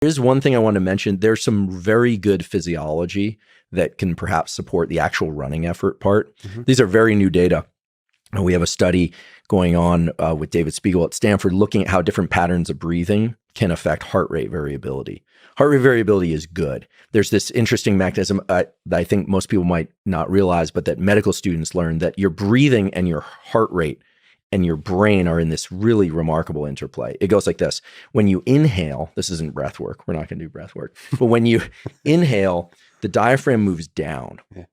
Here's one thing I want to mention. There's some very good physiology that can perhaps support the actual running effort part. These are very new data. We have a study going on with David Spiegel at Stanford looking at how different patterns of breathing can affect heart rate variability. Heart rate variability is good. There's this interesting mechanism that I think most people might not realize, but that medical students learn, that your breathing and your heart rate and your brain are in this really remarkable interplay. It goes like this. When you inhale, this isn't breath work. We're not going to do breath work. But when you inhale, the diaphragm moves down. Yeah.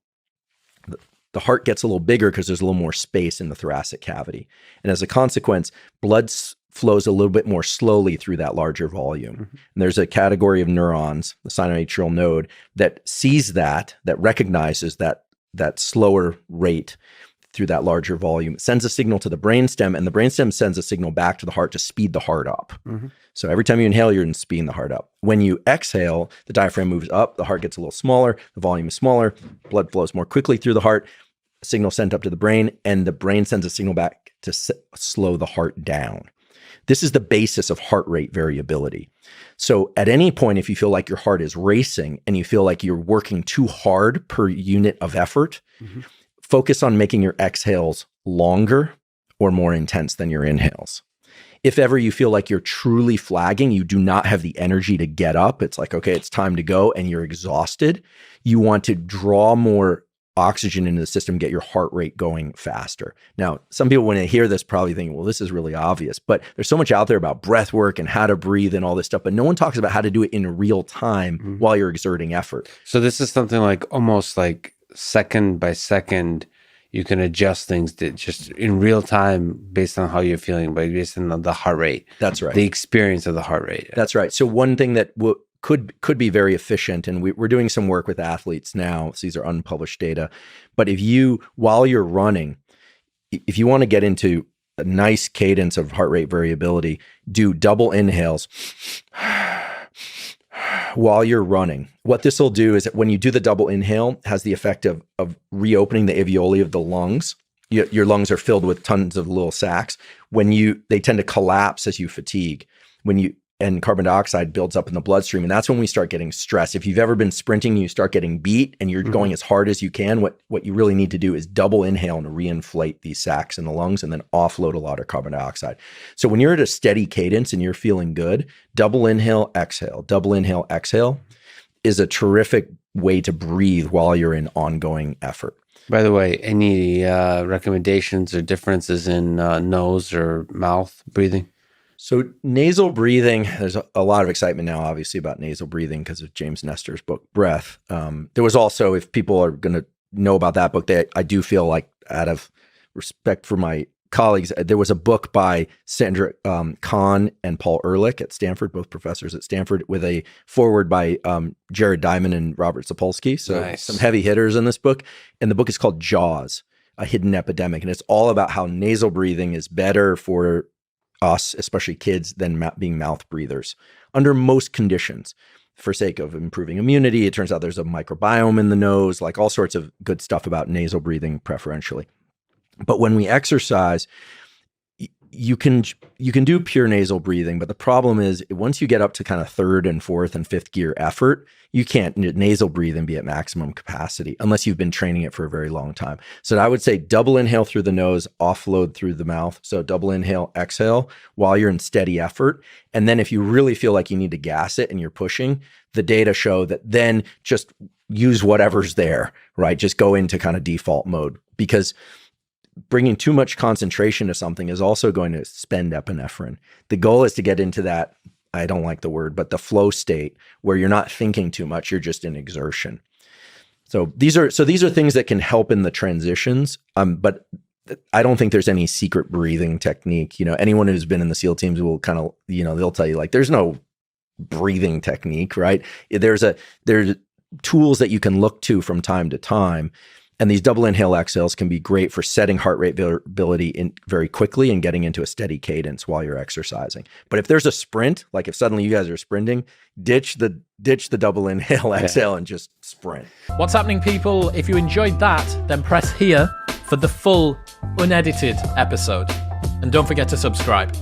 The heart gets a little bigger because there's a little more space in the thoracic cavity. And as a consequence, blood flows a little bit more slowly through that larger volume. And there's a category of neurons, the sinoatrial node, that sees that recognizes that slower rate through that larger volume. It sends a signal to the brainstem, and the brainstem sends a signal back to the heart to speed the heart up. So every time you inhale, you're speeding the heart up. When you exhale, the diaphragm moves up, the heart gets a little smaller, the volume is smaller, blood flows more quickly through the heart, signal sent up to the brain, and the brain sends a signal back to slow the heart down. This is the basis of heart rate variability. So at any point, if you feel like your heart is racing and you feel like you're working too hard per unit of effort, focus on making your exhales longer or more intense than your inhales. If ever you feel like you're truly flagging, you do not have the energy to get up, it's like, okay, it's time to go, and you're exhausted, you want to draw more oxygen into the system, get your heart rate going faster. Now, some people, when they hear this, probably think, well, this is really obvious, but there's so much out there about breath work and how to breathe and all this stuff, but no one talks about how to do it in real time while you're exerting effort. So this is something like almost like second by second, you can adjust things that just in real time based on how you're feeling, but based on the heart rate. That's right. The experience of the heart rate. That's right. So one thing that could be very efficient, and we're doing some work with athletes now, so these are unpublished data, but while you're running, if you want to get into a nice cadence of heart rate variability, do double inhales while you're running. What this will do is that when you do the double inhale, it has the effect of reopening the alveoli of the lungs. Your lungs are filled with tons of little sacs. They tend to collapse as you fatigue. And carbon dioxide builds up in the bloodstream, and that's when we start getting stressed. If you've ever been sprinting, you start getting beat, and you're going as hard as you can. What you really need to do is double inhale and reinflate these sacs in the lungs, and then offload a lot of carbon dioxide. So when you're at a steady cadence and you're feeling good, double inhale, exhale is a terrific way to breathe while you're in ongoing effort. By the way, any recommendations or differences in nose or mouth breathing? So nasal breathing, there's a lot of excitement now, obviously, about nasal breathing because of James Nestor's book, Breath. There was also, if people are going to know about that book, I do feel like, out of respect for my colleagues, there was a book by Sandra Kahn and Paul Ehrlich at Stanford, both professors at Stanford, with a foreword by Jared Diamond and Robert Sapolsky. So nice. Some heavy hitters in this book. And the book is called Jaws, A Hidden Epidemic. And it's all about how nasal breathing is better for us, especially kids, than being mouth breathers under most conditions. For sake of improving immunity, it turns out there's a microbiome in the nose, like all sorts of good stuff about nasal breathing preferentially. But when we exercise, you can do pure nasal breathing, but the problem is once you get up to kind of third and fourth and fifth gear effort, you can't nasal breathe and be at maximum capacity unless you've been training it for a very long time. So I would say double inhale through the nose, offload through the mouth. So double inhale, exhale while you're in steady effort. And then if you really feel like you need to gas it and you're pushing, the data show that then just use whatever's there, right? Just go into kind of default mode, because bringing too much concentration to something is also going to spend epinephrine. The goal is to get into that, I don't like the word, but the flow state where you're not thinking too much, you're just in exertion. So these are things that can help in the transitions, but I don't think there's any secret breathing technique. Anyone who's been in the SEAL teams will kind of, they'll tell you like, there's no breathing technique, right? There's tools that you can look to from time to time. And these double inhale exhales can be great for setting heart rate variability in very quickly and getting into a steady cadence while you're exercising. But if there's a sprint, like if suddenly you guys are sprinting, ditch the double inhale exhale and just sprint. What's happening, people? If you enjoyed that, then press here for the full unedited episode. And don't forget to subscribe.